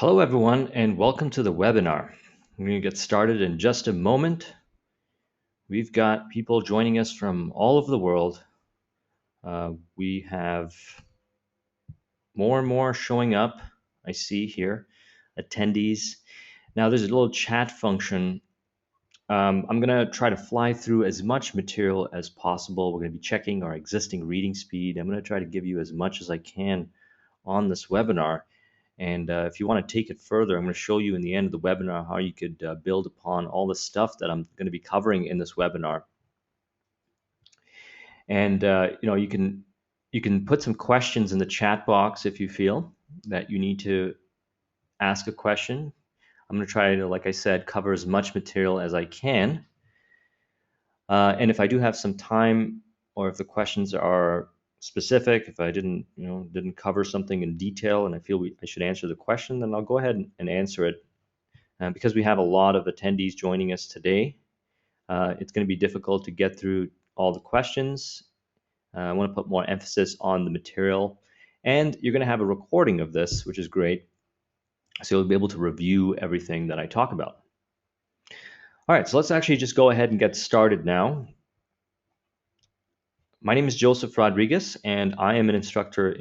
Hello, everyone, and welcome to the webinar. We're going to get started in just a moment. We've got people joining us from all over the world. We have more and more showing up. I see here attendees. Now, there's a little chat function. I'm going to try to fly through as much material as possible. We're going to be checking our existing reading speed. I'm going to try to give you as much as I can on this webinar. And if you want to take it further, I'm going to show you in the end of the webinar how you could build upon all the stuff that I'm going to be covering in this webinar. And you can put some questions in the chat box if you feel that you need to ask a question. I'm going to try to, like I said, cover as much material as I can. And if I do have some time, or if the questions are specific, if I didn't cover something in detail and I feel I should answer the question, then I'll go ahead and answer it. Because we have a lot of attendees joining us today, it's going to be difficult to get through all the questions. I want to put more emphasis on the material, and you're going to have a recording of this, which is great. So you'll be able to review everything that I talk about. All right, so let's actually just go ahead and get started now. My name is Joseph Rodriguez, and I am an instructor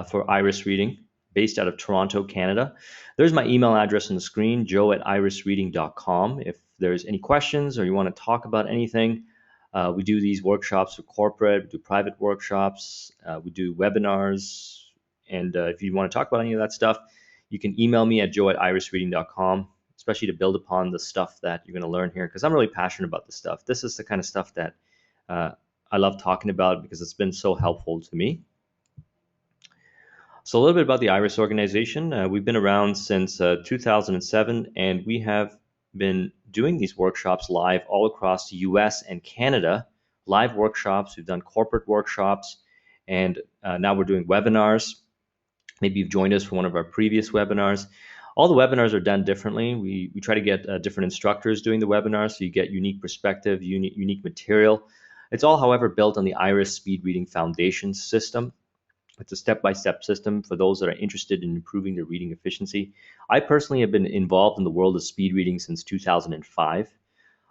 for iris reading based out of Toronto, Canada. There's my email address on the screen, joe@irisreading.com. If there's any questions or you want to talk about anything, we do these workshops for corporate, we do private workshops, we do webinars, and if you want to talk about any of that stuff, you can email me at joe@irisreading.com, especially to build upon the stuff that you're going to learn here, because I'm really passionate about this stuff. This is the kind of stuff that I love talking about because it's been so helpful to me. So a little bit about the IRIS organization. We've been around since 2007, and we have been doing these workshops live all across the US and Canada. Live workshops, we've done corporate workshops, and now we're doing webinars. Maybe you've joined us for one of our previous webinars. All the webinars are done differently. We try to get different instructors doing the webinars, so you get unique perspective, unique material. It's all, however, built on the IRIS Speed Reading Foundation system. It's a step-by-step system for those that are interested in improving their reading efficiency. I personally have been involved in the world of speed reading since 2005.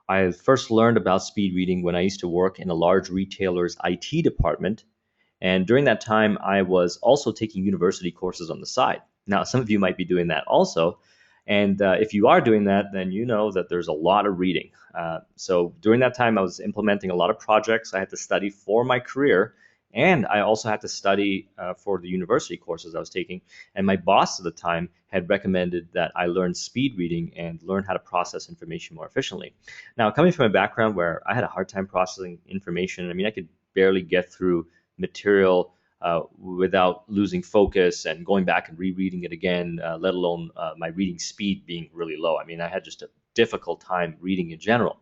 I first learned about speed reading when I used to work in a large retailer's IT department. And during that time, I was also taking university courses on the side. Now, some of you might be doing that also. And if you are doing that, then you know that there's a lot of reading. So during that time, I was implementing a lot of projects I had to study for my career. And I also had to study for the university courses I was taking. And my boss at the time had recommended that I learn speed reading and learn how to process information more efficiently. Now, coming from a background where I had a hard time processing information, I mean, I could barely get through material without losing focus and going back and rereading it again, let alone my reading speed being really low. I mean, I had just a difficult time reading in general.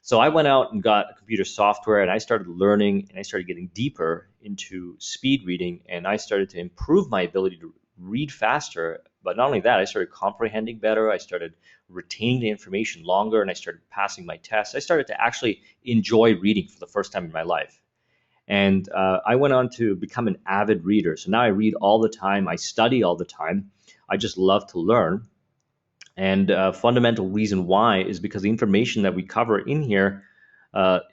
So I went out and got computer software, and I started learning, and I started getting deeper into speed reading, and I started to improve my ability to read faster. But not only that, I started comprehending better, I started retaining the information longer, and I started passing my tests. I started to actually enjoy reading for the first time in my life. And I went on to become an avid reader. So now I read all the time, I study all the time. I just love to learn. And a fundamental reason why is because the information that we cover in here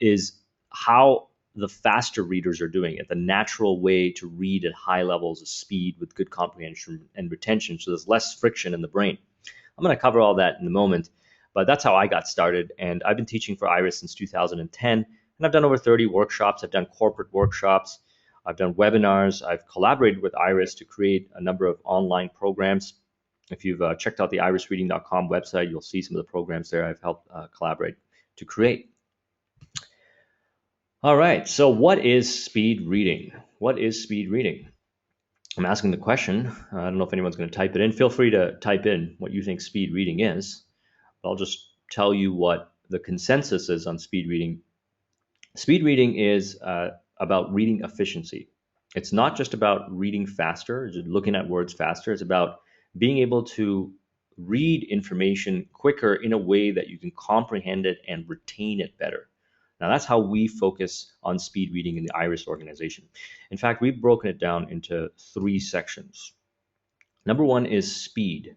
is how the faster readers are doing it, the natural way to read at high levels of speed with good comprehension and retention, so there's less friction in the brain. I'm going to cover all that in a moment, but that's how I got started. And I've been teaching for IRIS since 2010, and I've done over 30 workshops. I've done corporate workshops. I've done webinars. I've collaborated with IRIS to create a number of online programs. If you've checked out the irisreading.com website, you'll see some of the programs there I've helped collaborate to create. All right, so what is speed reading? What is speed reading? I'm asking the question. I don't know if anyone's going to type it in. Feel free to type in what you think speed reading is. I'll just tell you what the consensus is on speed reading. Speed reading is about reading efficiency. It's not just about reading faster, just looking at words faster. It's about being able to read information quicker in a way that you can comprehend it and retain it better. Now, that's how we focus on speed reading in the IRIS organization. In fact, we've broken it down into 3 sections. Number one is speed.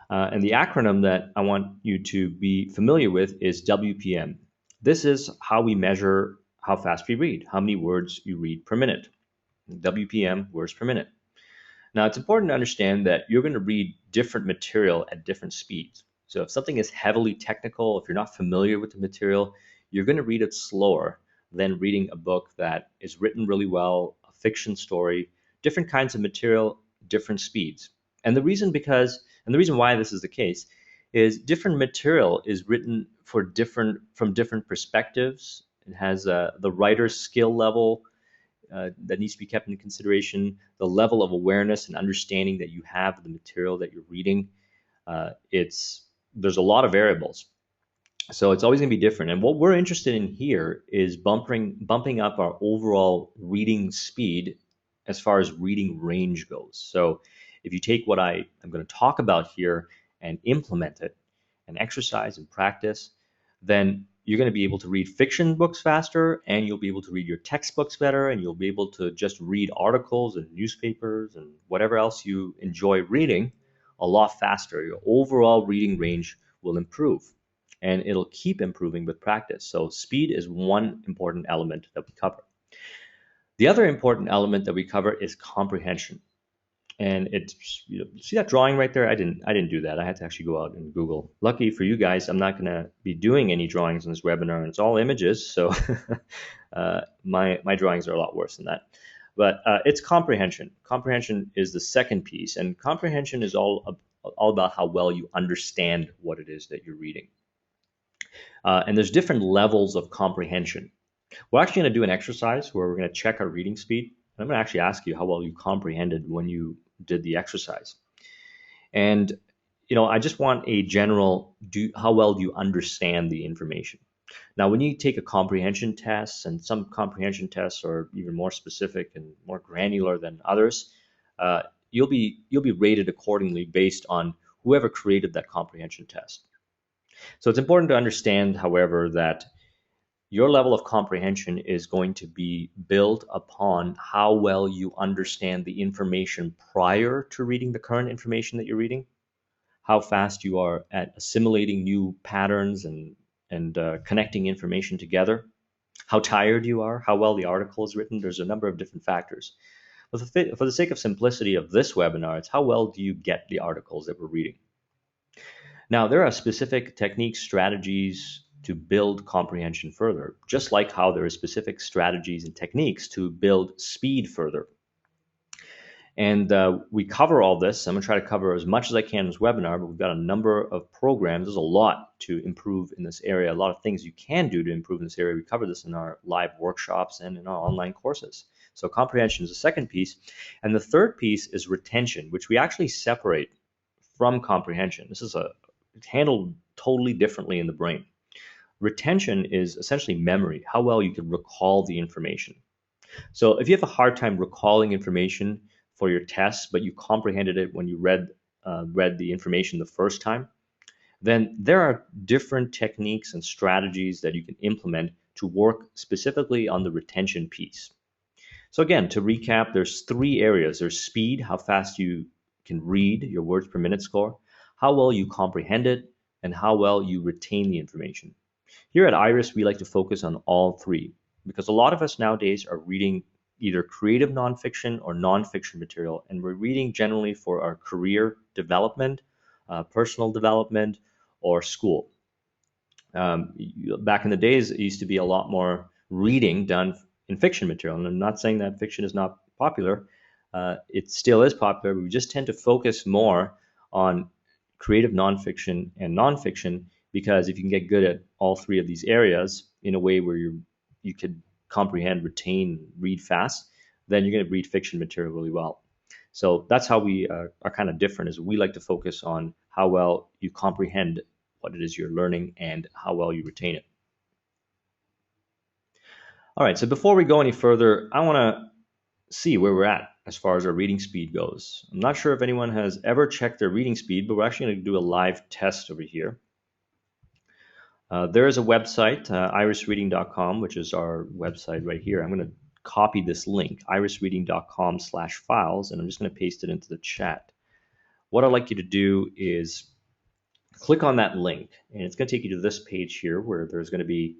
And the acronym that I want you to be familiar with is WPM. This is how we measure how fast we read, how many words you read per minute. WPM, words per minute. Now, it's important to understand that you're going to read different material at different speeds. So if something is heavily technical, if you're not familiar with the material, you're going to read it slower than reading a book that is written really well, a fiction story, different kinds of material, different speeds. And the reason why this is the case is different material is written from different perspectives. It has the writer's skill level that needs to be kept into consideration, the level of awareness and understanding that you have of the material that you're reading. There's a lot of variables. So it's always going to be different. And what we're interested in here is bumping up our overall reading speed as far as reading range goes. So if you take what I'm going to talk about here and implement it and exercise and practice, then you're going to be able to read fiction books faster, and you'll be able to read your textbooks better, and you'll be able to just read articles and newspapers and whatever else you enjoy reading a lot faster. Your overall reading range will improve, and it'll keep improving with practice. So speed is one important element that we cover. The other important element that we cover is comprehension. And it's, see that drawing right there? I didn't do that. I had to actually go out and Google. Lucky for you guys, I'm not going to be doing any drawings in this webinar, and it's all images. So my drawings are a lot worse than that. But it's comprehension. Comprehension is the second piece, and comprehension is all about how well you understand what it is that you're reading. And there's different levels of comprehension. We're actually going to do an exercise where we're going to check our reading speed. I'm going to actually ask you how well you comprehended when you did the exercise. And, I just want a general, how well do you understand the information? Now, when you take a comprehension test, and some comprehension tests are even more specific and more granular than others, you'll be rated accordingly based on whoever created that comprehension test. So it's important to understand, however, that your level of comprehension is going to be built upon how well you understand the information prior to reading the current information that you're reading, how fast you are at assimilating new patterns and connecting information together, how tired you are, how well the article is written. There's a number of different factors. But for the sake of simplicity of this webinar, it's how well do you get the articles that we're reading. Now, there are specific techniques, strategies to build comprehension further, just like how there are specific strategies and techniques to build speed further. And we cover all this. I'm going to try to cover as much as I can in this webinar, but we've got a number of programs. There's a lot to improve in this area, a lot of things you can do to improve in this area. We cover this in our live workshops and in our online courses. So comprehension is the second piece. And the third piece is retention, which we actually separate from comprehension. This is handled totally differently in the brain. Retention is essentially memory, how well you can recall the information. So if you have a hard time recalling information for your tests, but you comprehended it when you read the information the first time, then there are different techniques and strategies that you can implement to work specifically on the retention piece. So again, to recap, there's three areas. There's speed, how fast you can read, your words per minute score, how well you comprehend it, and how well you retain the information. Here at IRIS, we like to focus on all three because a lot of us nowadays are reading either creative nonfiction or nonfiction material, and we're reading generally for our career development, personal development, or school. Back in the days, it used to be a lot more reading done in fiction material, and I'm not saying that fiction is not popular. It still is popular, but we just tend to focus more on creative nonfiction and nonfiction, because if you can get good at all three of these areas in a way where you could comprehend, retain, read fast, then you're going to read fiction material really well. So that's how we are kind of different, is we like to focus on how well you comprehend what it is you're learning and how well you retain it. All right, so before we go any further, I want to see where we're at as far as our reading speed goes. I'm not sure if anyone has ever checked their reading speed, but we're actually going to do a live test over here. There is a website, irisreading.com, which is our website right here. I'm going to copy this link, irisreading.com/files, and I'm just going to paste it into the chat. What I'd like you to do is click on that link, and it's going to take you to this page here where there's going to be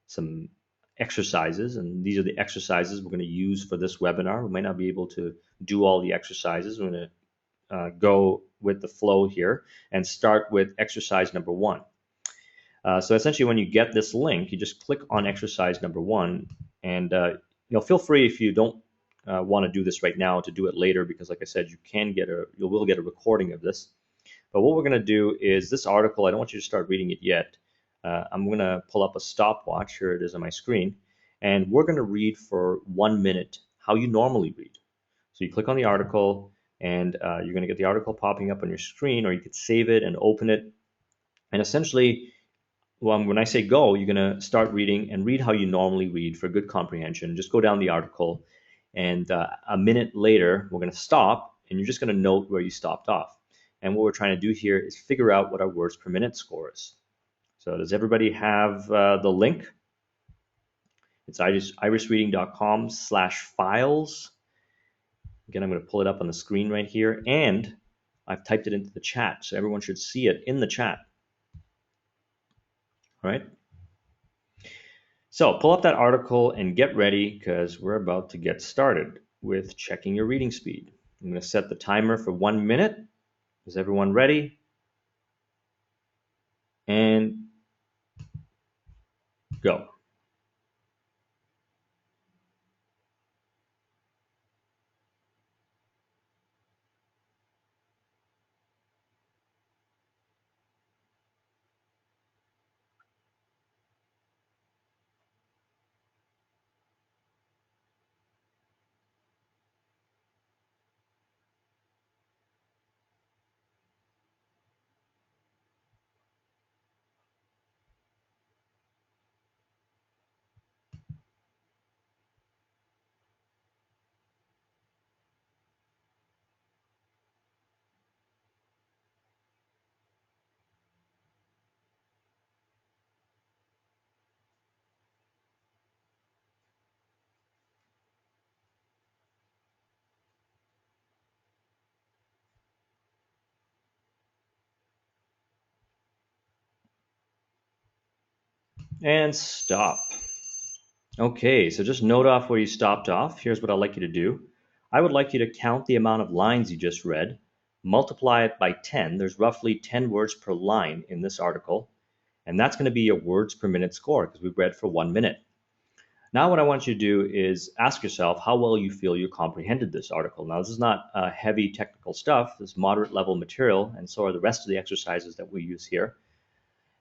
some exercises, and these are the exercises we're going to use for this webinar. We might not be able to do all the exercises. We're going to go with the flow here and start with exercise number 1. So essentially, when you get this link, you just click on exercise number 1, and feel free, if you don't want to do this right now, to do it later, because like I said, you will get a recording of this. But what we're going to do is this article, I don't want you to start reading it yet. I'm going to pull up a stopwatch. Here it is on my screen. And we're going to read for 1 minute how you normally read. So you click on the article, and you're going to get the article popping up on your screen, or you could save it and open it. And essentially, when I say go, you're going to start reading and read how you normally read for good comprehension. Just go down the article, and a minute later, we're going to stop, and you're just going to note where you stopped off. And what we're trying to do here is figure out what our words per minute score is. So does everybody have the link? It's irisreading.com/files. Again, I'm going to pull it up on the screen right here, and I've typed it into the chat, so everyone should see it in the chat. All right. So pull up that article and get ready, because we're about to get started with checking your reading speed. I'm going to set the timer for 1 minute. Is everyone ready? And go. And stop. Okay, so just note off where you stopped off. Here's what I'd like you to do. I would like you to count the amount of lines you just read, multiply it by 10. There's roughly 10 words per line in this article, and that's going to be your words per minute score, because we've read for 1 minute. Now what I want you to do is ask yourself how well you feel you comprehended this article. Now this is not heavy technical stuff. This is moderate level material, and so are the rest of the exercises that we use here.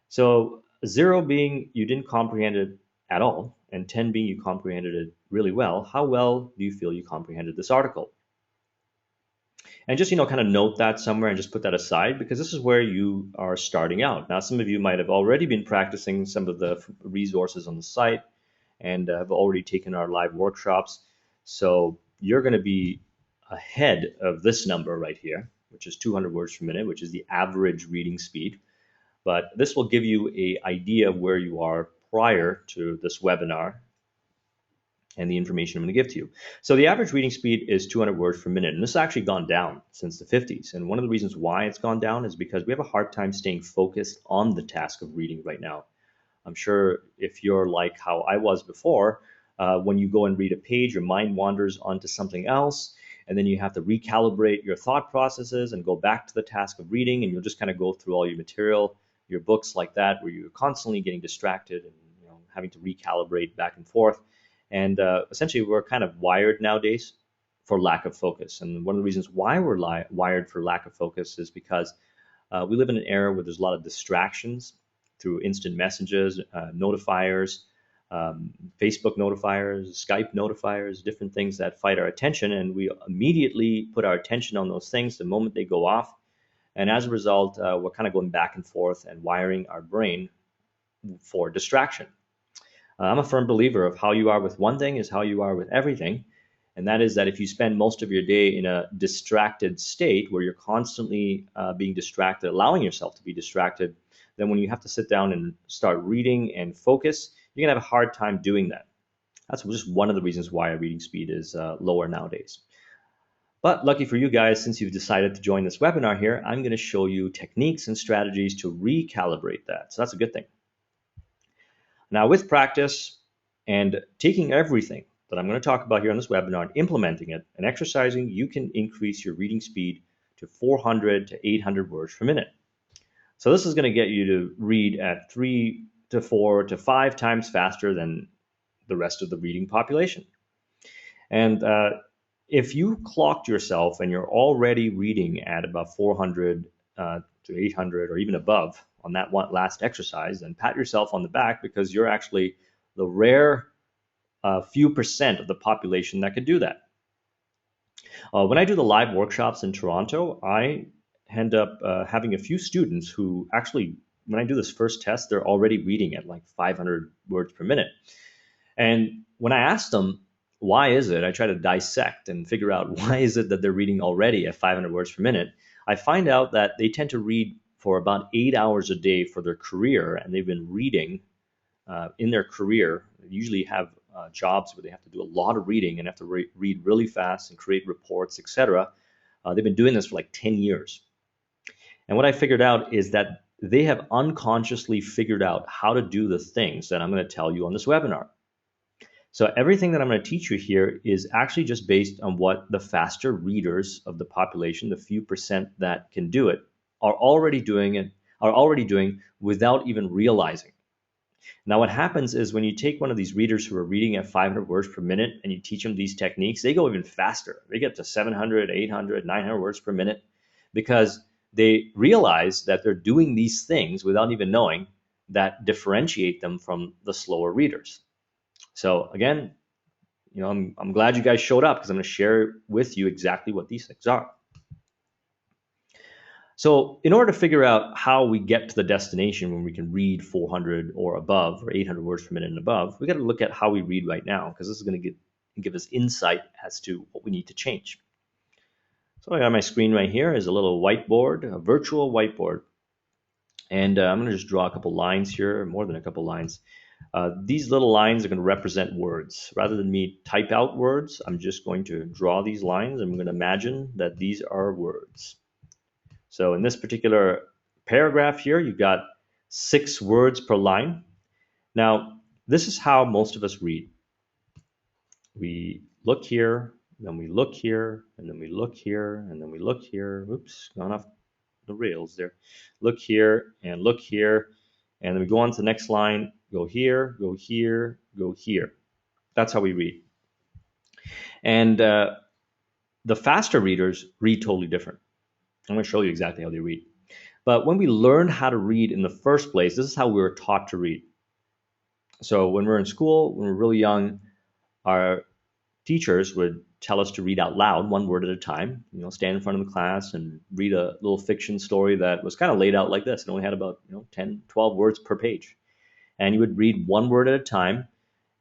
So 0 being you didn't comprehend it at all, and 10 being you comprehended it really well. How well do you feel you comprehended this article? And just, kind of note that somewhere and just put that aside, because this is where you are starting out. Now, some of you might have already been practicing some of the resources on the site and have already taken our live workshops. So you're going to be ahead of this number right here, which is 200 words per minute, which is the average reading speed. But this will give you an idea of where you are prior to this webinar and the information I'm going to give to you. So the average reading speed is 200 words per minute, and this has actually gone down since the 50s. And one of the reasons why it's gone down is because we have a hard time staying focused on the task of reading right now. I'm sure if you're like how I was before, when you go and read a page, your mind wanders onto something else, and then you have to recalibrate your thought processes and go back to the task of reading, and you'll just kind of go through all your material, your books like that, where you're constantly getting distracted and having to recalibrate back and forth. And essentially, we're kind of wired nowadays for lack of focus. And one of the reasons why we're wired for lack of focus is because we live in an era where there's a lot of distractions through instant messages, notifiers, Facebook notifiers, Skype notifiers, different things that fight our attention. And we immediately put our attention on those things the moment they go off. And as a result, we're kind of going back and forth and wiring our brain for distraction. I'm a firm believer of how you are with one thing is how you are with everything. And that is that if you spend most of your day in a distracted state where you're constantly being distracted, allowing yourself to be distracted, then when you have to sit down and start reading and focus, you're going to have a hard time doing that. That's just one of the reasons why our reading speed is lower nowadays. But lucky for you guys, since you've decided to join this webinar here, I'm going to show you techniques and strategies to recalibrate that. So that's a good thing. Now, with practice and taking everything that I'm going to talk about here on this webinar and implementing it and exercising, you can increase your reading speed to 400 to 800 words per minute. So this is going to get you to read at 3 to 4 to 5 times faster than the rest of the reading population. And if you clocked yourself and you're already reading at about 400 to 800 or even above on that one last exercise, then pat yourself on the back, because you're actually the rare few percent of the population that could do that. When I do the live workshops in Toronto, I end up having a few students who actually, when I do this first test, they're already reading at like 500 words per minute. And when I ask them, why is it, I try to dissect and figure out why is it that they're reading already at 500 words per minute, I find out that they tend to read for about 8 hours a day for their career, and they've been reading in their career. They usually have jobs where they have to do a lot of reading and have to read really fast and create reports, etc. They've been doing this for like 10 years. And what I figured out is that they have unconsciously figured out how to do the things that I'm going to tell you on this webinar. So everything that I'm going to teach you here is actually just based on what the faster readers of the population, the few percent that can do it, are already doing without even realizing. Now, what happens is when you take one of these readers who are reading at 500 words per minute and you teach them these techniques, they go even faster. They get to 700, 800, 900 words per minute, because they realize that they're doing these things without even knowing that differentiate them from the slower readers. So again, I'm glad you guys showed up, because I'm going to share with you exactly what these things are. So in order to figure out how we get to the destination when we can read 400 or above, or 800 words per minute and above, we got to look at how we read right now, because this is going to give us insight as to what we need to change. So I got my screen right here is a little whiteboard, a virtual whiteboard. And I'm going to just draw a couple lines here, more than a couple lines. These little lines are going to represent words. Rather than me type out words, I'm just going to draw these lines. I'm going to imagine that these are words. So in this particular paragraph here, you've got 6 words per line. Now, this is how most of us read. We look here, then we look here, and then we look here, and then we look here. Oops, gone off the rails there. Look here, and look here, and then we go on to the next line, go here, go here, go here. That's how we read. And the faster readers read totally different. I'm going to show you exactly how they read. But when we learned how to read in the first place, this is how we were taught to read. So when we're in school, when we're really young, our teachers would tell us to read out loud, one word at a time, stand in front of the class and read a little fiction story that was kind of laid out like this. It only had about 10, 12 words per page. And you would read one word at a time,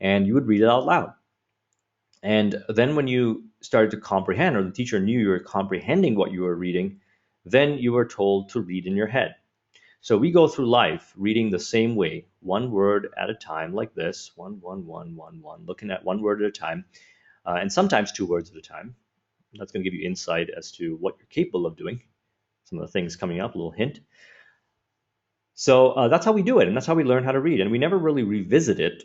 and you would read it out loud. And then when you started to comprehend, or the teacher knew you were comprehending what you were reading, then you were told to read in your head. So we go through life reading the same way, one word at a time, like this, one, looking at one word at a time, and sometimes 2 words at a time. That's going to give you insight as to what you're capable of doing. Some of the things coming up, a little hint. So that's how we do it, and that's how we learn how to read. And we never really revisit it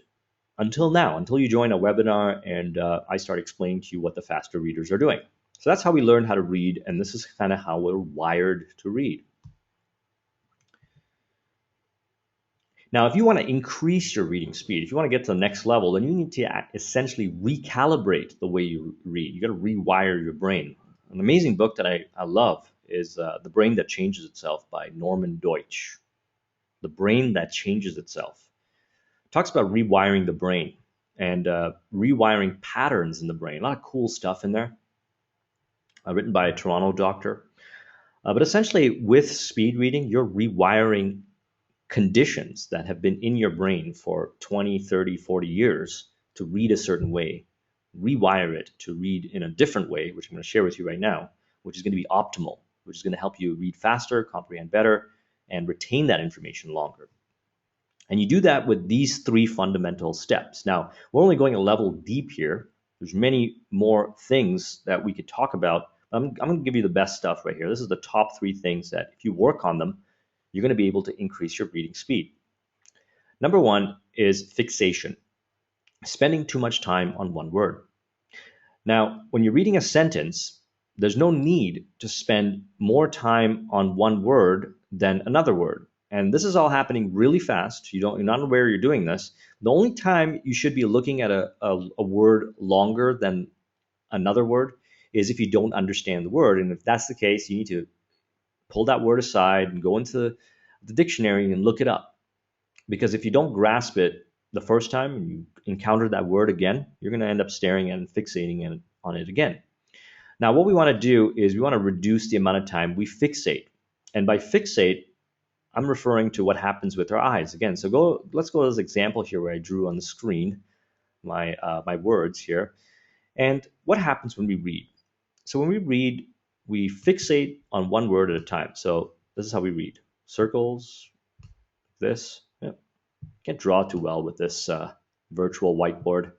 until now, until you join a webinar and I start explaining to you what the faster readers are doing. So that's how we learn how to read, and this is kind of how we're wired to read. Now, if you want to increase your reading speed, if you want to get to the next level, then you need to essentially recalibrate the way you read. You got to rewire your brain. An amazing book that I love is The Brain That Changes Itself by Norman Deutsch. The Brain That Changes Itself. It talks about rewiring the brain and rewiring patterns in the brain. A lot of cool stuff in there. Written by a Toronto doctor. But essentially, with speed reading, you're rewiring conditions that have been in your brain for 20, 30, 40 years to read a certain way, rewire it to read in a different way, which I'm going to share with you right now, which is going to be optimal, which is going to help you read faster, comprehend better, and retain that information longer. And you do that with these three fundamental steps. Now, we're only going a level deep here. There's many more things that we could talk about. I'm going to give you the best stuff right here. This is the top three things that if you work on them, you're going to be able to increase your reading speed. Number one is fixation, spending too much time on one word. Now, when you're reading a sentence, there's no need to spend more time on one word than another word. And this is all happening really fast. You're not aware you're doing this. The only time you should be looking at a word longer than another word is if you don't understand the word. And if that's the case, you need to pull that word aside and go into the dictionary and look it up. Because if you don't grasp it the first time and you encounter that word again, you're going to end up staring and fixating on it again. Now, what we want to do is we want to reduce the amount of time we fixate. And by fixate, I'm referring to what happens with our eyes. Again, so let's go to this example here where I drew on the screen my words here. And what happens when we read? So when we read, we fixate on one word at a time. So this is how we read. Circles, this. Yeah. Can't draw too well with this virtual whiteboard.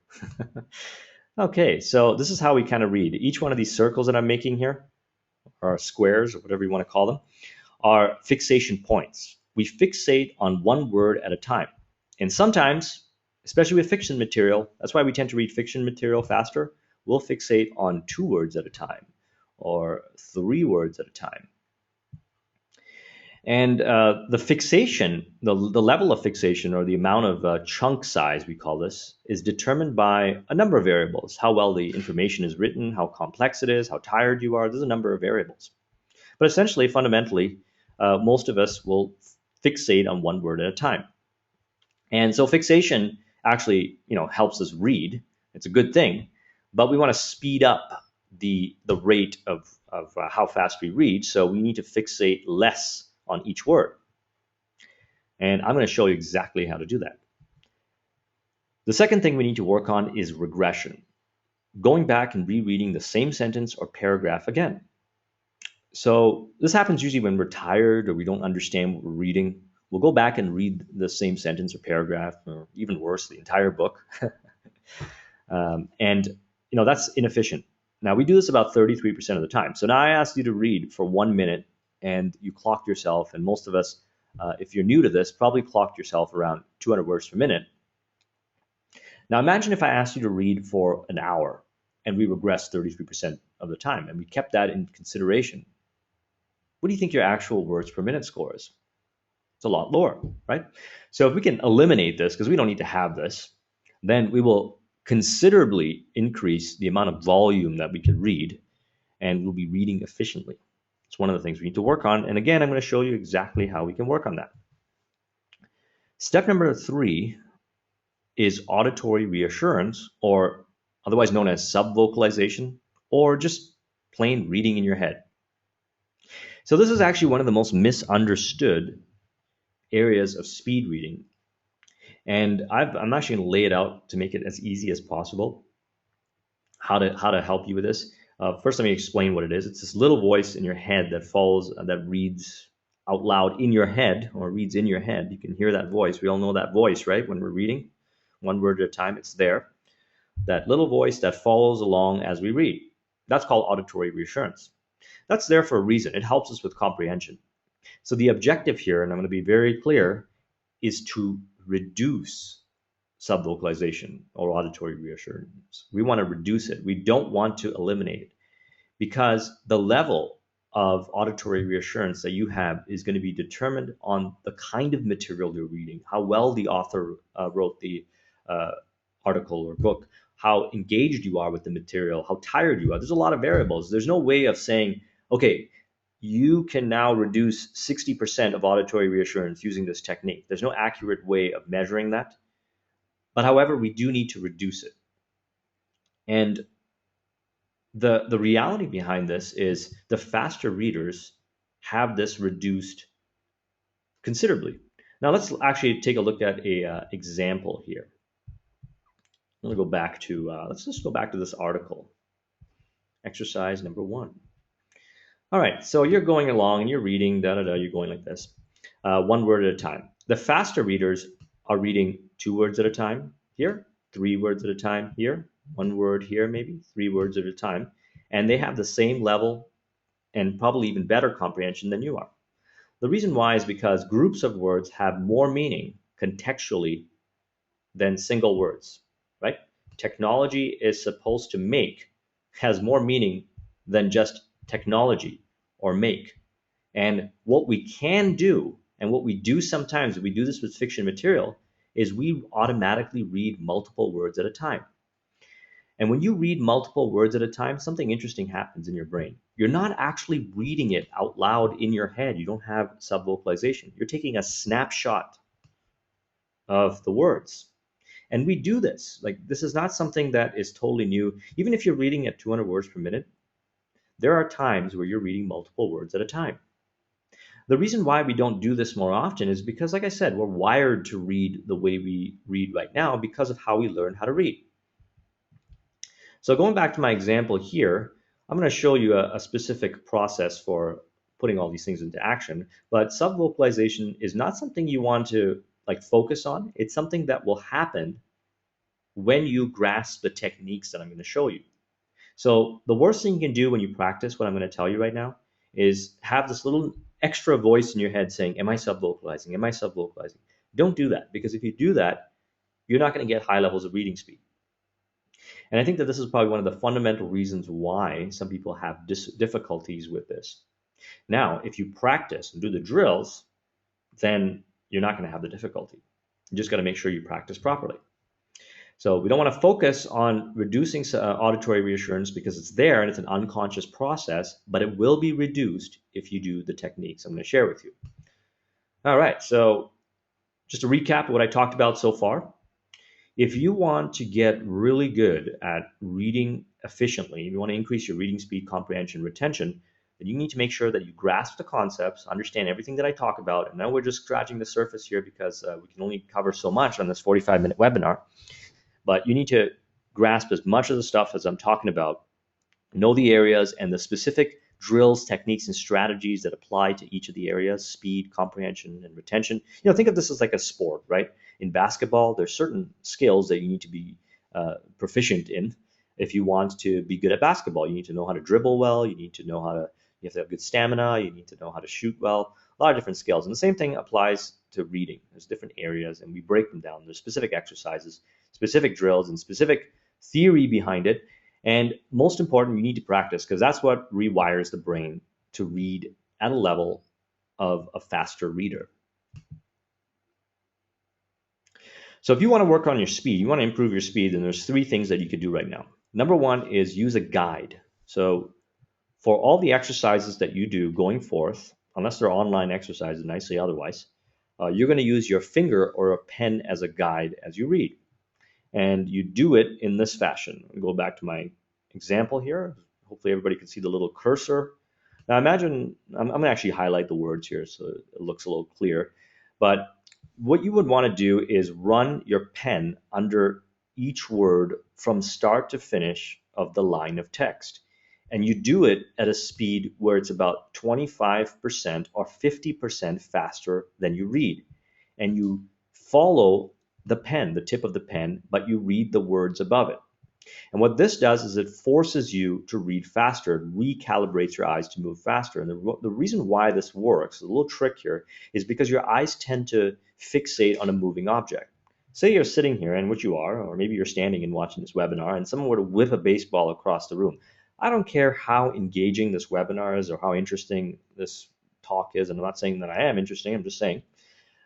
Okay, so this is how we kind of read. Each one of these circles that I'm making here, or squares, or whatever you want to call them, are fixation points. We fixate on one word at a time. And sometimes, especially with fiction material, that's why we tend to read fiction material faster, we'll fixate on 2 words at a time, or 3 words at a time. And the fixation, the level of fixation, or the amount of chunk size, we call this, is determined by a number of variables. How well the information is written, how complex it is, how tired you are. There's a number of variables. But essentially, fundamentally, most of us will fixate on one word at a time. And so fixation actually, helps us read. It's a good thing. But we want to speed up the rate of how fast we read. So we need to fixate less on each word. And I'm going to show you exactly how to do that. The second thing we need to work on is regression, going back and rereading the same sentence or paragraph again. So this happens usually when we're tired or we don't understand what we're reading. We'll go back and read the same sentence or paragraph, or even worse, the entire book. And that's inefficient. Now, we do this about 33% of the time. So now I ask you to read for 1 minute, and you clocked yourself, and most of us, if you're new to this, probably clocked yourself around 200 words per minute. Now imagine if I asked you to read for an hour, and we regressed 33% of the time, and we kept that in consideration. What do you think your actual words per minute score is? It's a lot lower, right? So if we can eliminate this, because we don't need to have this, then we will considerably increase the amount of volume that we can read, and we'll be reading efficiently. It's one of the things we need to work on. And again, I'm going to show you exactly how we can work on that. Step number 3 is auditory reassurance, or otherwise known as subvocalization, or just plain reading in your head. So this is actually one of the most misunderstood areas of speed reading. And I'm actually going to lay it out to make it as easy as possible, how to help you with this. First, let me explain what it is. It's this little voice in your head that reads out loud in your head, or reads in your head. You can hear that voice. We all know that voice, right? When we're reading, one word at a time, it's there. That little voice that follows along as we read. That's called auditory reassurance. That's there for a reason. It helps us with comprehension. So the objective here, and I'm going to be very clear, is to reduce subvocalization or auditory reassurance. We want to reduce it. We don't want to eliminate it, because the level of auditory reassurance that you have is going to be determined on the kind of material you're reading, how well the author wrote the article or book, how engaged you are with the material, how tired you are. There's a lot of variables. There's no way of saying, okay, you can now reduce 60% of auditory reassurance using this technique. There's no accurate way of measuring that. But however, we do need to reduce it. And the reality behind this is the faster readers have this reduced considerably. Now let's actually take a look at a example here. I'm going to go back to, let's just go back to this article. Exercise number 1. All right, so you're going along and you're reading, you're going like this, one word at a time. The faster readers are reading 2 words at a time here, 3 words at a time here, 1 word here, maybe 3 words at a time, and they have the same level and probably even better comprehension than you are. The reason why is because groups of words have more meaning contextually than single words, right? Technology is supposed to make has more meaning than just technology or make. And what we can do, and what we do sometimes, we do this with fiction material, is we automatically read multiple words at a time. And when you read multiple words at a time, something interesting happens in your brain. You're not actually reading it out loud in your head. You don't have subvocalization. You're taking a snapshot of the words. And we do this. Like, this is not something that is totally new. Even if you're reading at 200 words per minute, there are times where you're reading multiple words at a time. The reason why we don't do this more often is because, like I said, we're wired to read the way we read right now because of how we learn how to read. So going back to my example here, I'm going to show you a specific process for putting all these things into action. But subvocalization is not something you want to like focus on. It's something that will happen when you grasp the techniques that I'm going to show you. So the worst thing you can do when you practice what I'm going to tell you right now is have this little extra voice in your head saying, am I subvocalizing? Am I subvocalizing? Don't do that, because if you do that, you're not going to get high levels of reading speed. And I think that this is probably one of the fundamental reasons why some people have difficulties with this. Now, if you practice and do the drills, then you're not going to have the difficulty. You just got to make sure you practice properly. So we don't want to focus on reducing auditory reassurance because it's there and it's an unconscious process, but it will be reduced if you do the techniques I'm going to share with you. All right, so just to recap what I talked about so far. If you want to get really good at reading efficiently, if you want to increase your reading speed, comprehension, retention, then you need to make sure that you grasp the concepts, understand everything that I talk about. And now we're just scratching the surface here because we can only cover so much on this 45-minute webinar. But you need to grasp as much of the stuff as I'm talking about, know the areas and the specific drills, techniques, and strategies that apply to each of the areas: speed, comprehension, and retention. Think of this as like a sport, right? In basketball, there's certain skills that you need to be proficient in. If you want to be good at basketball, you need to know how to dribble well, you have to have good stamina, you need to know how to shoot well, a lot of different skills. And the same thing applies to reading. There's different areas, and we break them down. There's specific exercises, specific drills, and specific theory behind it. And most important, you need to practice, because that's what rewires the brain to read at a level of a faster reader. So if you want to work on your speed, you want to improve your speed, then there's 3 things that you could do right now. Number 1 is use a guide. So for all the exercises that you do going forth, unless they're online exercises, and I say otherwise, you're going to use your finger or a pen as a guide as you read. And you do it in this fashion. I'll go back to my example here. Hopefully everybody can see the little cursor. Now imagine, I'm going to actually highlight the words here so it looks a little clear. But what you would want to do is run your pen under each word from start to finish of the line of text. And you do it at a speed where it's about 25% or 50% faster than you read. And you follow the pen, the tip of the pen, but you read the words above it. And what this does is it forces you to read faster, it recalibrates your eyes to move faster. And the reason why this works, a little trick here, is because your eyes tend to fixate on a moving object. Say you're sitting here, and which you are, or maybe you're standing and watching this webinar, and someone were to whip a baseball across the room. I don't care how engaging this webinar is or how interesting this talk is, and I'm not saying that I am interesting, I'm just saying,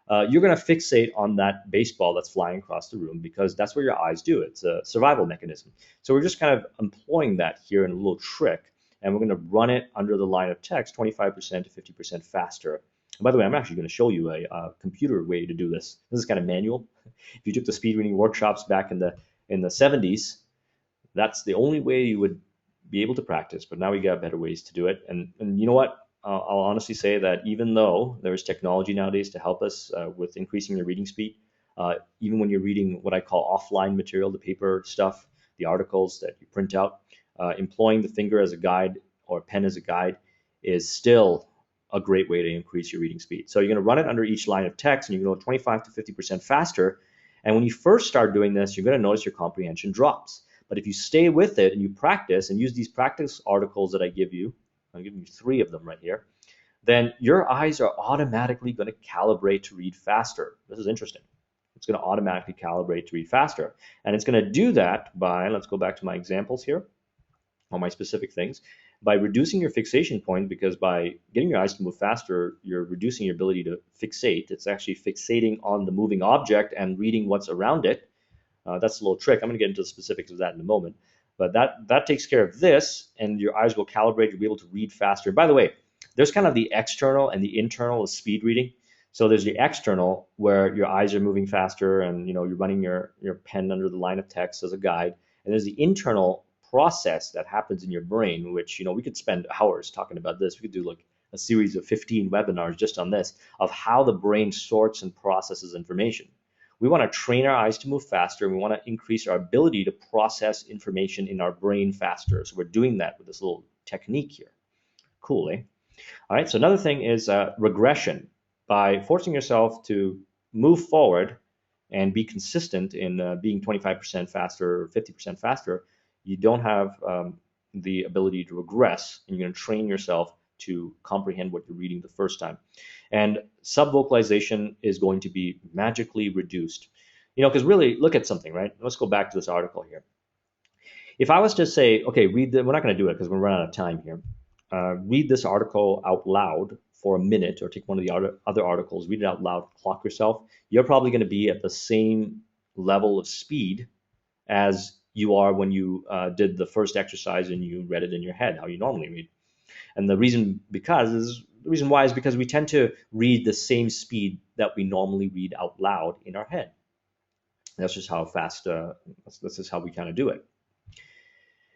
you're going to fixate on that baseball that's flying across the room because that's what your eyes do. It's a survival mechanism. So we're just kind of employing that here in a little trick, and we're going to run it under the line of text 25% to 50% faster. And by the way, I'm actually going to show you a computer way to do this. This is kind of manual. If you took the speed reading workshops back in the 70s, that's the only way you would be able to practice. But now we got better ways to do it. And you know what? I'll honestly say that even though there's technology nowadays to help us with increasing your reading speed, even when you're reading what I call offline material, the paper stuff, the articles that you print out, employing the finger as a guide or pen as a guide is still a great way to increase your reading speed. So you're going to run it under each line of text, and you can go 25 to 50% faster. And when you first start doing this, you're going to notice your comprehension drops. But if you stay with it and you practice and use these practice articles that I give you, I'm giving you 3 of them right here, then your eyes are automatically going to calibrate to read faster. This is interesting. It's going to automatically calibrate to read faster. And it's going to do that by, let's go back to my examples here, or my specific things, by reducing your fixation point, because by getting your eyes to move faster, you're reducing your ability to fixate. It's actually fixating on the moving object and reading what's around it. That's a little trick. I'm going to get into the specifics of that in a moment. But that takes care of this, and your eyes will calibrate. You'll be able to read faster. By the way, there's kind of the external and the internal of speed reading. So there's the external, where your eyes are moving faster and you're running your pen under the line of text as a guide. And there's the internal process that happens in your brain, which we could spend hours talking about this. We could do like a series of 15 webinars just on this, of how the brain sorts and processes information. We want to train our eyes to move faster, and we want to increase our ability to process information in our brain faster. So we're doing that with this little technique here. Cool, eh? All right, so another thing is regression. By forcing yourself to move forward and be consistent in being 25% faster or 50% faster, you don't have the ability to regress, and you're going to train yourself to comprehend what you're reading the first time. And subvocalization is going to be magically reduced. Because really, look at something, right? Let's go back to this article here. If I was to say, okay, we're not going to do it because we're running out of time here. Read this article out loud for a minute, or take one of the other articles, read it out loud, clock yourself. You're probably going to be at the same level of speed as you are when you did the first exercise and you read it in your head, how you normally read. And the reason why is because we tend to read the same speed that we normally read out loud in our head. That's just how fast, that's just how we kind of do it.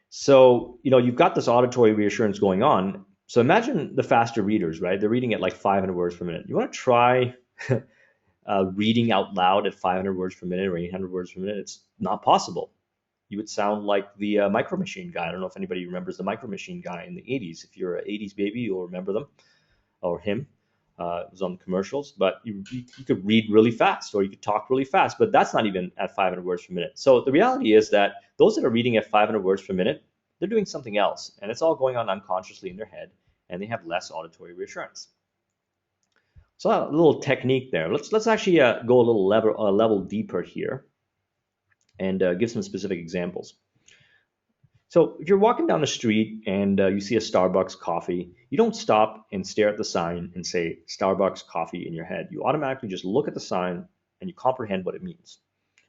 So, you've got this auditory reassurance going on. So imagine the faster readers, right? They're reading at like 500 words per minute. You want to try reading out loud at 500 words per minute or 800 words per minute? It's not possible. You would sound like the Micro Machine guy. I don't know if anybody remembers the Micro Machine guy in the 80s. If you're an 80s baby, you'll remember them, or him. It was on commercials. But you could read really fast, or you could talk really fast, but that's not even at 500 words per minute. So the reality is that those that are reading at 500 words per minute, they're doing something else, and it's all going on unconsciously in their head, and they have less auditory reassurance. So a little technique there. Let's actually go a little level deeper here, and give some specific examples. So if you're walking down the street and you see a Starbucks coffee, you don't stop and stare at the sign and say Starbucks coffee in your head. You automatically just look at the sign and you comprehend what it means.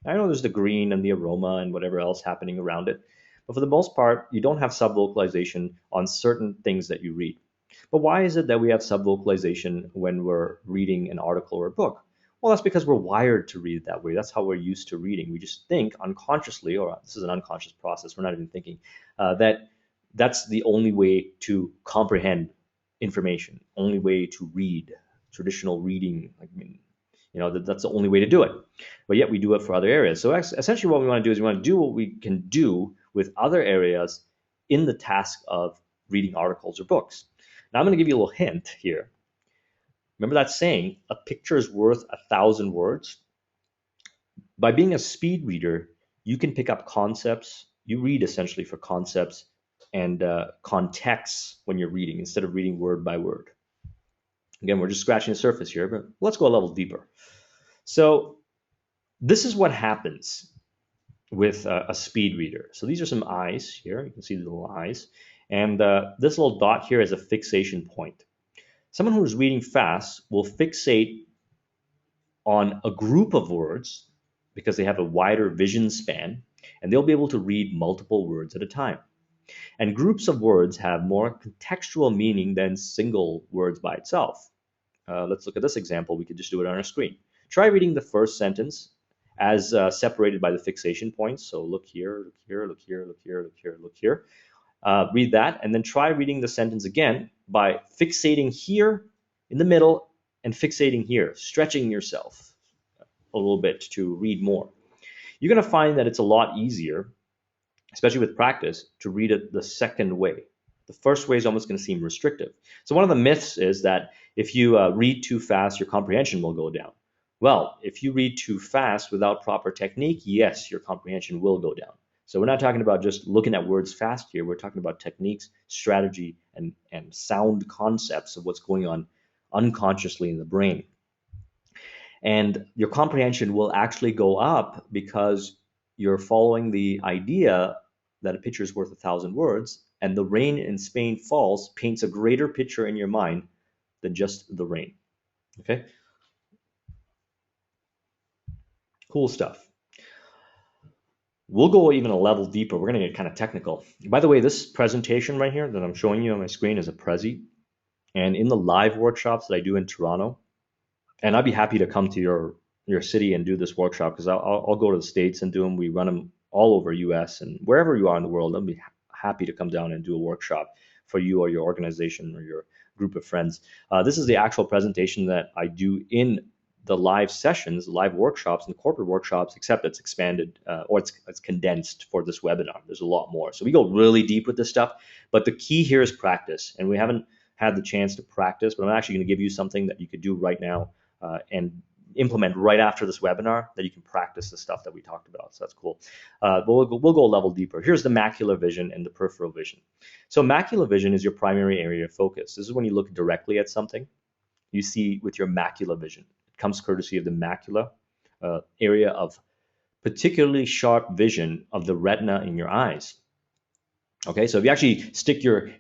Now, I know there's the green and the aroma and whatever else happening around it, but for the most part, you don't have subvocalization on certain things that you read. But why is it that we have subvocalization when we're reading an article or a book? Well, that's because we're wired to read that way. That's how we're used to reading. We just think unconsciously, or this is an unconscious process, we're not even thinking, that that's the only way to comprehend information, only way to read, traditional reading. That's the only way to do it. But yet we do it for other areas. So essentially what we want to do is we want to do what we can do with other areas in the task of reading articles or books. Now I'm going to give you a little hint here. Remember that saying, a picture is worth 1,000 words? By being a speed reader, you can pick up concepts. You read essentially for concepts and contexts when you're reading, instead of reading word by word. Again, we're just scratching the surface here, but let's go a level deeper. So this is what happens with a speed reader. So these are some eyes here. You can see the little eyes. And this little dot here is a fixation point. Someone who's reading fast will fixate on a group of words because they have a wider vision span, and they'll be able to read multiple words at a time. And groups of words have more contextual meaning than single words by itself. Let's look at this example. We could just do it on our screen. Try reading the first sentence as separated by the fixation points. So look here, look here, look here, look here, look here, look here. Read that, and then try reading the sentence again by fixating here in the middle and fixating here, stretching yourself a little bit to read more. You're going to find that it's a lot easier, especially with practice, to read it the second way. The first way is almost going to seem restrictive. So one of the myths is that If you read too fast, your comprehension will go down. Well, if you read too fast without proper technique, yes, your comprehension will go down. So we're not talking about just looking at words fast here. We're talking about techniques, strategy, and sound concepts of what's going on unconsciously in the brain. And your comprehension will actually go up because you're following the idea that a picture is worth 1,000 words, and the rain in Spain falls paints a greater picture in your mind than just the rain. Okay? Cool stuff. We'll go even a level deeper. We're going to get kind of technical. By the way, this presentation right here that I'm showing you on my screen is a Prezi. And in the live workshops that I do in Toronto, and I'd be happy to come to your city and do this workshop because I'll go to the States and do them. We run them all over US and wherever you are in the world. I'll be happy to come down and do a workshop for you or your organization or your group of friends. This is the actual presentation that I do in the live sessions, live workshops, and the corporate workshops, except it's expanded or it's condensed for this webinar. There's a lot more. So we go really deep with this stuff, but the key here is practice. And we haven't had the chance to practice, but I'm actually going to give you something that you could do right now and implement right after this webinar that you can practice the stuff that we talked about. So that's cool. But we'll go a level deeper. Here's the macular vision and the peripheral vision. So macular vision is your primary area of focus. This is when you look directly at something, you see with your macular vision. It comes courtesy of the macula, area of particularly sharp vision of the retina in your eyes. Okay, so if you actually stick your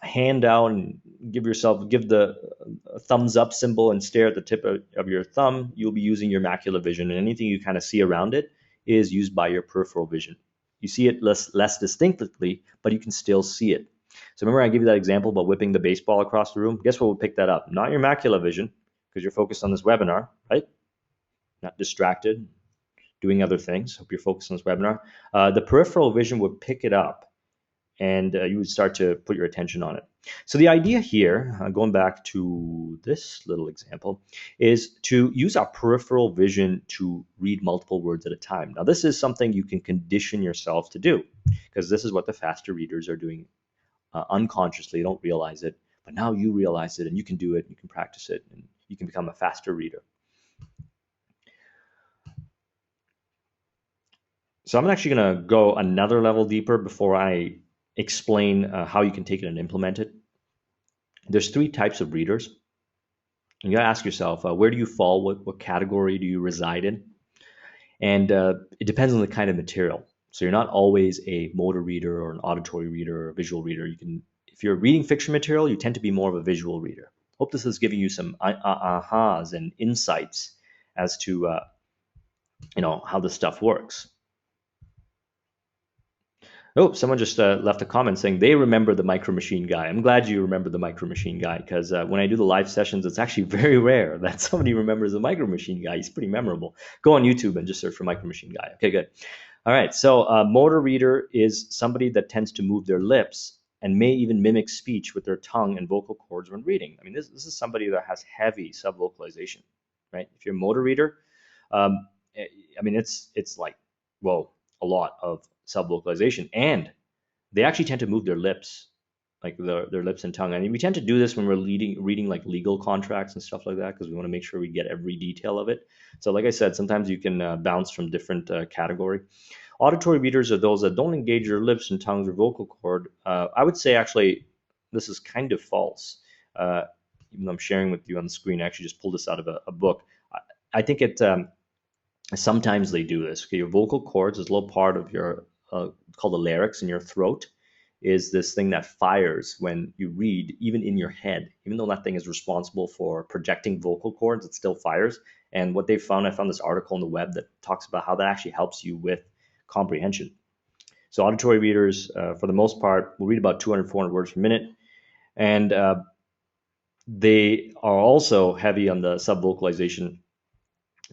hand out and give the thumbs up symbol and stare at the tip of your thumb, you'll be using your macular vision, and anything you kind of see around it is used by your peripheral vision. You see it less distinctly, but you can still see it. So remember I gave you that example about whipping the baseball across the room? Guess what will pick that up? Not your macular vision, because you're focused on this webinar, right? Not distracted, doing other things. Hope you're focused on this webinar. The peripheral vision would pick it up, and you would start to put your attention on it. So the idea here, going back to this little example, is to use our peripheral vision to read multiple words at a time. Now, this is something you can condition yourself to do, because this is what the faster readers are doing unconsciously. They don't realize it, but now you realize it, and you can do it, you can practice it, and you can become a faster reader. So I'm actually going to go another level deeper before I explain how you can take it and implement it. There's 3 types of readers. You got to ask yourself, where do you fall? What category do you reside in? And it depends on the kind of material. So you're not always a motor reader or an auditory reader or a visual reader. If you're reading fiction material, you tend to be more of a visual reader. Hope this is giving you some ahas and insights as to how this stuff works. Oh, someone just left a comment saying they remember the Micro Machine Guy. I'm glad you remember the Micro Machine Guy, because when I do the live sessions, it's actually very rare that somebody remembers the Micro Machine Guy. He's pretty memorable. Go on YouTube and just search for Micro Machine Guy. Okay, good. All right, so motor reader is somebody that tends to move their lips and may even mimic speech with their tongue and vocal cords when reading. I mean, this is somebody that has heavy subvocalization, right? If you're a motor reader, I mean, it's like, whoa, a lot of subvocalization, and they actually tend to move their lips, like their lips and tongue. I mean, we tend to do this when we're reading like legal contracts and stuff like that, because we want to make sure we get every detail of it. So like I said, sometimes you can bounce from different category. Auditory readers are those that don't engage their lips and tongues or vocal cord. I would say actually this is kind of false. Even though I'm sharing with you on the screen, I actually just pulled this out of a book. I think it sometimes they do this. Okay, your vocal cords is a little part of your called the larynx in your throat, is this thing that fires when you read, even in your head. Even though that thing is responsible for projecting vocal cords, it still fires. And what they found, I found this article on the web that talks about how that actually helps you with comprehension. So auditory readers, for the most part, will read about 200, 400 words per minute. And they are also heavy on the subvocalization,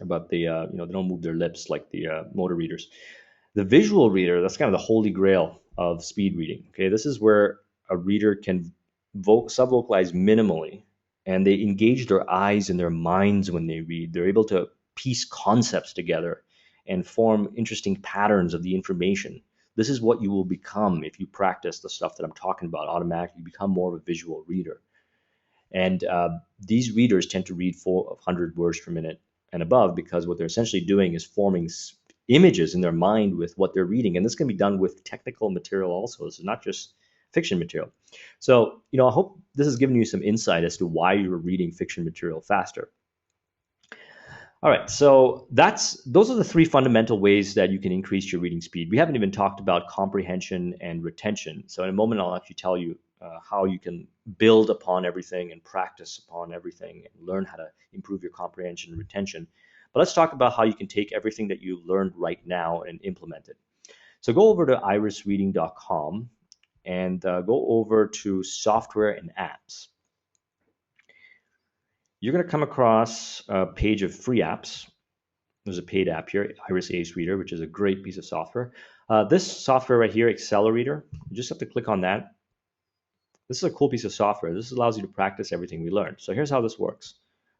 about the, they don't move their lips like the motor readers. The visual reader, that's kind of the holy grail of speed reading. Okay, this is where a reader can subvocalize minimally, and they engage their eyes and their minds when they read. They're able to piece concepts together and form interesting patterns of the information. This is what you will become if you practice the stuff that I'm talking about automatically. You become more of a visual reader. And these readers tend to read 400 words per minute and above, because what they're essentially doing is forming images in their mind with what they're reading. And this can be done with technical material also. This is not just fiction material. So, I hope this has given you some insight as to why you're reading fiction material faster. All right, so those are the three fundamental ways that you can increase your reading speed. We haven't even talked about comprehension and retention. So in a moment, I'll actually tell you how you can build upon everything and practice upon everything and learn how to improve your comprehension and retention. But let's talk about how you can take everything that you learned right now and implement it. So go over to irisreading.com and go over to software and apps. You're going to come across a page of free apps. There's a paid app here, Iris Ace Reader, which is a great piece of software. This software right here, Accelerator, you just have to click on that. This is a cool piece of software. This allows you to practice everything we learned. So here's how this works.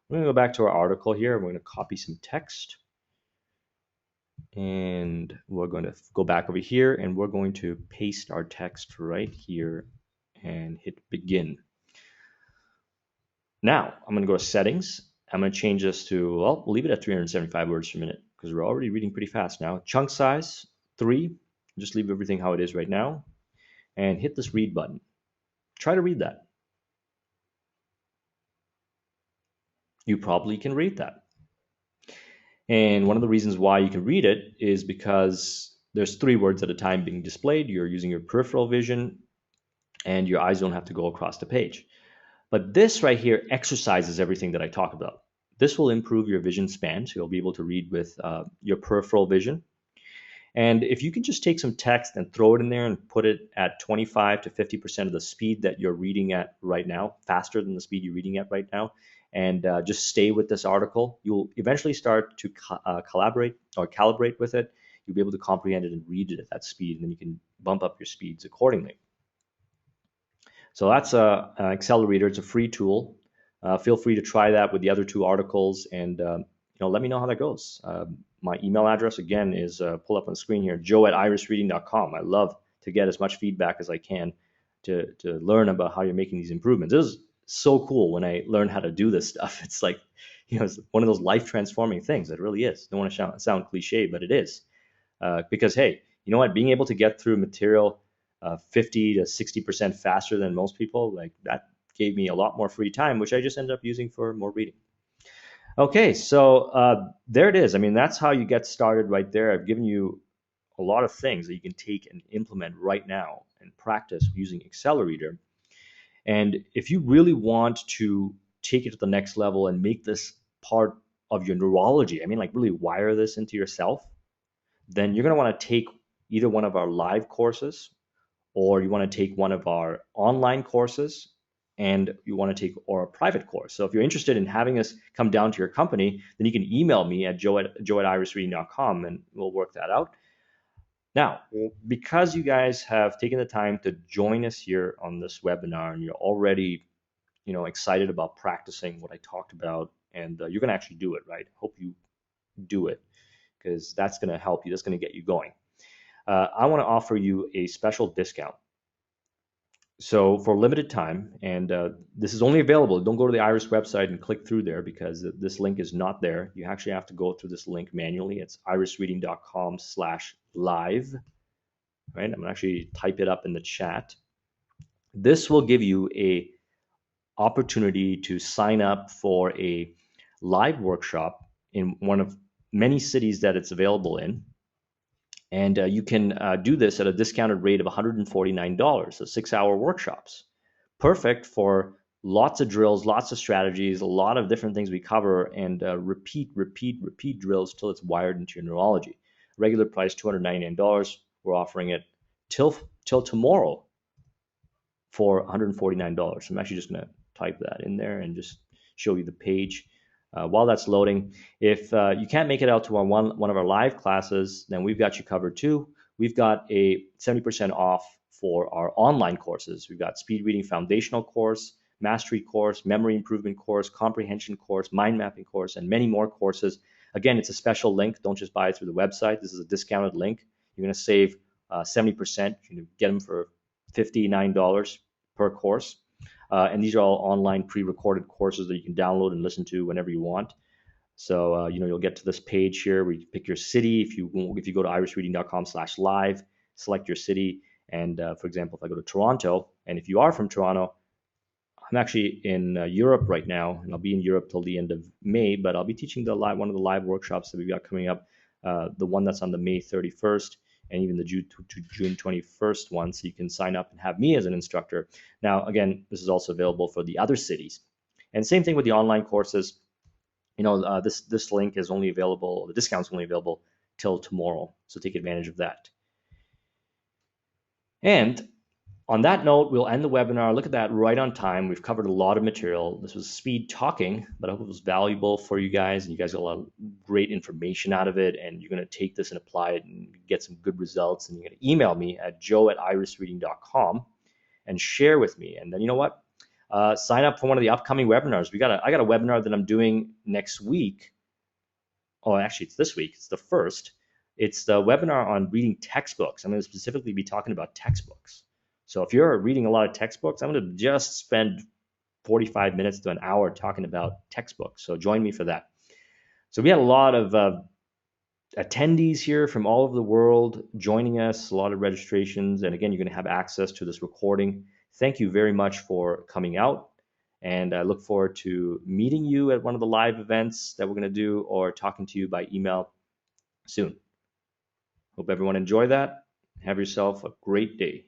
We're going to go back to our article here. We're going to copy some text. And we're going to go back over here, and we're going to paste our text right here and hit begin. Now, I'm going to go to settings. I'm going to change this to, well, we'll leave it at 375 words per minute because we're already reading pretty fast now. Chunk size, 3. Just leave everything how it is right now. And hit this read button. Try to read that. You probably can read that. And one of the reasons why you can read it is because there's 3 words at a time being displayed. You're using your peripheral vision, and your eyes don't have to go across the page. But this right here exercises everything that I talked about. This will improve your vision span, so you'll be able to read with your peripheral vision. And if you can just take some text and throw it in there and put it at 25 to 50% of the speed that you're reading at right now, faster than the speed you're reading at right now, and just stay with this article, you'll eventually start to calibrate with it. You'll be able to comprehend it and read it at that speed, and then you can bump up your speeds accordingly. So that's an Accelerator. It's a free tool. Feel free to try that with the other 2 articles, and let me know how that goes. My email address, again, is pull up on the screen here, joe@irisreading.com. I love to get as much feedback as I can to learn about how you're making these improvements. This is so cool when I learn how to do this stuff. It's like, it's one of those life-transforming things. It really is. I don't want to sound cliche, but it is. Because, hey, you know what? Being able to get through material 50 to 60% faster than most people, like that gave me a lot more free time, which I just ended up using for more reading. Okay, so there it is. I mean, that's how you get started right there. I've given you a lot of things that you can take and implement right now and practice using Accelerator. And if you really want to take it to the next level and make this part of your neurology, I mean, like really wire this into yourself, then you're going to want to take either one of our live courses, or you want to take one of our online courses, and you want to take or a private course. So if you're interested in having us come down to your company, then you can email me at joe@irisreading.com, and we'll work that out. Now, because you guys have taken the time to join us here on this webinar, and you're already excited about practicing what I talked about, and you're going to actually do it, right? Hope you do it, because that's going to help you. That's going to get you going. I want to offer you a special discount. So for limited time, and this is only available, don't go to the Iris website and click through there, because this link is not there. You actually have to go through this link manually. It's irisreading.com/live. Right? I'm going to actually type it up in the chat. This will give you a opportunity to sign up for a live workshop in one of many cities that it's available in. And you can do this at a discounted rate of $149, so 6-hour workshops. Perfect for lots of drills, lots of strategies, a lot of different things we cover, and repeat drills till it's wired into your neurology. Regular price, $299. We're offering it till tomorrow for $149. So I'm actually just going to type that in there and just show you the page. While that's loading, if you can't make it out to one of our live classes, then we've got you covered too. We've got a 70% off for our online courses. We've got speed reading foundational course, mastery course, memory improvement course, comprehension course, mind mapping course, and many more courses. Again, it's a special link. Don't just buy it through the website. This is a discounted link. You're going to save 70%. You can get them for $59 per course. And these are all online pre-recorded courses that you can download and listen to whenever you want. So you'll get to this page here where you can pick your city. If you go to irisreading.com/live, select your city. And for example, if I go to Toronto, and if you are from Toronto, I'm actually in Europe right now, and I'll be in Europe till the end of May. But I'll be teaching one of the live workshops that we've got coming up, the one that's on the May 31st, and even the June 21st one. So you can sign up and have me as an instructor. Now, again, this is also available for the other cities. And same thing with the online courses. This link is only available. The discount's only available till tomorrow. So take advantage of that. And on that note, we'll end the webinar. Look at that, right on time. We've covered a lot of material. This was speed talking, but I hope it was valuable for you guys, and you guys got a lot of great information out of it, and you're going to take this and apply it and get some good results. And you're going to email me at joe@irisreading.com and share with me. And then you know what? Sign up for one of the upcoming webinars. I got a webinar that I'm doing next week. Oh, actually, it's this week. It's the first. It's the webinar on reading textbooks. I'm going to specifically be talking about textbooks. So if you're reading a lot of textbooks, I'm going to just spend 45 minutes to an hour talking about textbooks. So join me for that. So we had a lot of attendees here from all over the world joining us, a lot of registrations. And again, you're going to have access to this recording. Thank you very much for coming out. And I look forward to meeting you at one of the live events that we're going to do, or talking to you by email soon. Hope everyone enjoy that. Have yourself a great day.